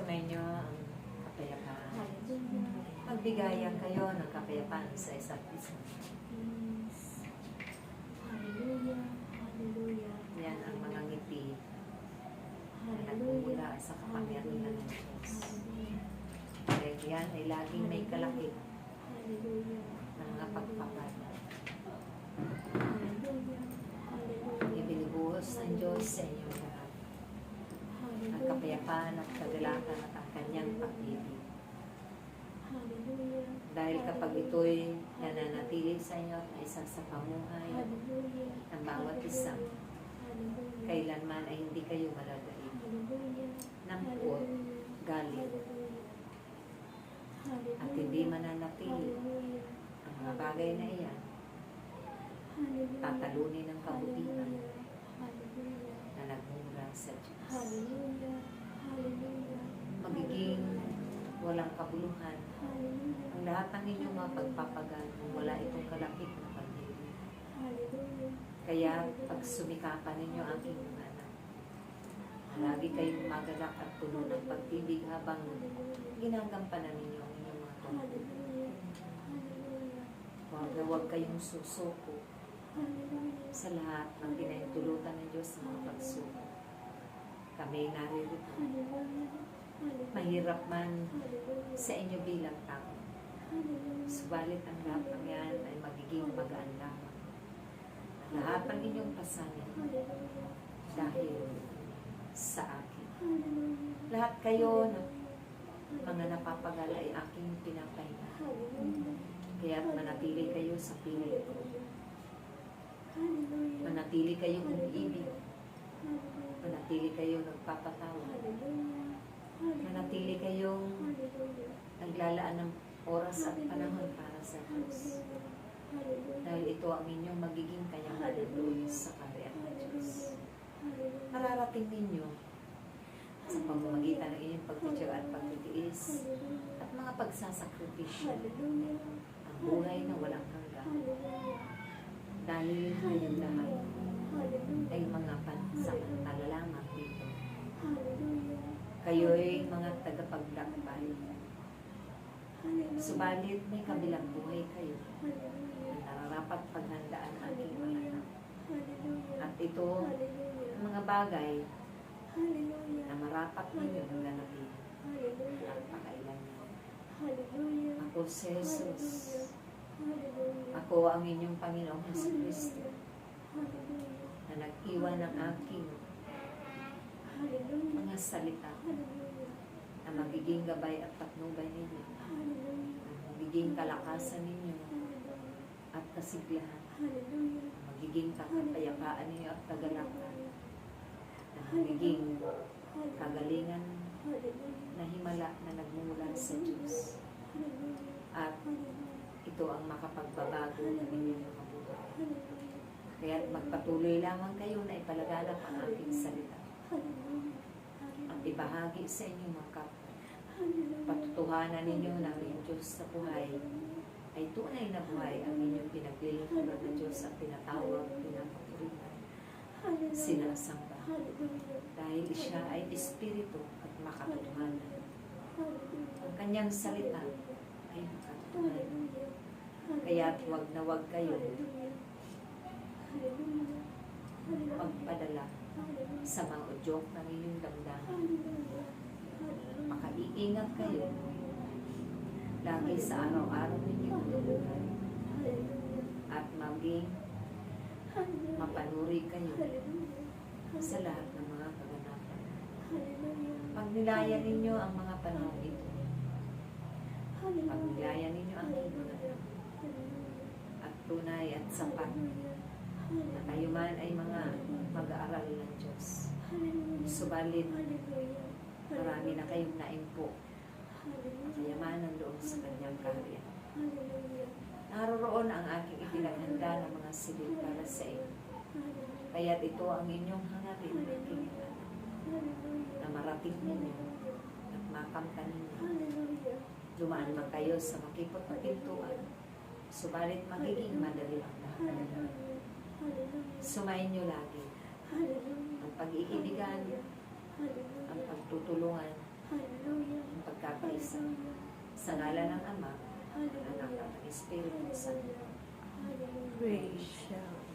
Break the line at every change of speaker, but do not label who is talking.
Sumainyo ang kapayapaan. Magbigayan kayo ng kapayapaan sa isa't isa.
Hallelujah. Hallelujah.
Yan ang mga ngiti na nagmumula sa kapangyarihan ng Diyos. Dahil yan ay laging may kalakip ng mga pagpapala. Ibinubuhos ng Diyos sa inyong lahat ang kapayapaan at kagalakan at ang kanyang pag-ibig. Dahil kapag ito'y nananatili sa inyo at isa sa pamuhay ng bawat isa, kailanman ay hindi kayo malalaig ng puot, galit, at hindi mananatili ang mga bagay na iyan, tatalunin ng kabutihan na nagmumula sa Diyos. Magiging walang kabuluhan ang lahat ng inyong mga pagpapagal kung wala itong kalakip na pag-ibig. Kaya pag sumikapan ninyo aking mga anak, lagi kayong magalak at puno ng pag-ibig habang ginagampanan ninyo ang inyong mga tungkol. Huwag kayong susuko sa lahat ng pinahintulutan ng Diyos sa mga pagsuko. Kami naririto. Mahirap man sa inyo bilang tao. Subalit ang lahat ng yan ay magiging magaan lamang. Lahat ng inyong pasanin dahil sa akin. Lahat kayo na mga napapagal ay aking pinapahinga. Kaya manatili kayo sa piling ko. Manatili kayong umiibig. Manatili kayo nagpapatawa. Manatili kayong naglalaan ng oras at panahon para sa Diyos. Dahil ito ang inyong magiging kayamanan sa kaharian ng Diyos. Mararating ninyo sa pamamagitan ng inyong pagtitiyaga at pagtitiis at mga pagsasakripisyo ang buhay na walang hanggan. Dahil kayong lahat ay mga pansamantala lamang dito. Kayo'y mga tagapaglakbay. Subalit may kabilang buhay kayo na nararapat paghandaan aking mga anak. At ito ang mga bagay na marapat ninyo ng ganapin at pakailangan. Ako si Jesus. Ako ang inyong Panginoong Jesucristo na nag-iwan ng aking mga salita na magiging gabay at patnubay ninyo, na magiging kalakasan ninyo at kasiglahan, na magiging kapayapaan ninyo at kagalakan, na magiging kagalingan na himala na nagmumula sa Diyos. At ito ang makapagbabago ng inyong mga buhay. Kaya magpatuloy lamang kayo na ipalaganap ang aking salita. At ibahagi sa inyong mga kapwa. Patutuhanan ninyo na ang Diyos sa buhay ay tunay na buhay ang inyong pinaglilingkuran ng Diyos at tinatawag, pinapapurihan, sinasamba. Dahil siya ay espiritu at makatotohanan. Ang kanyang salita ay makatotohanan. Kaya't wag na wag kayo magpadala sa mga udyok ng inyong damdamin. Makaiingat kayo lagi sa araw-araw ninyong buhay at maging mapanuri kayo sa lahat ng mga kaganapan. Pagnilayan ninyo ang mga panahon ito. Pagnilayan ninyo ang hibulan at tunay at sapat na kayo man ay mga mag-aaral ng Diyos. Subalit, marami na kayong naimpo ang kayamanan doon sa kanyang kaharian. Naroroon ang aking ipinaghanda ng mga silid para sa inyo. Kaya't ito ang inyong hangarin ng aking inanak na marating ninyo at makamtan ninyo. Dumaan man kayo sa makipot na pintuan, subalit magiging madali ang lahat. Sumayin nyo lagi ang pag-iibigan, ang pagtutulungan, pagkakaisa. Sa ngalan ng Ama, ng Anak at ng Espiritu Santo.
Praise God.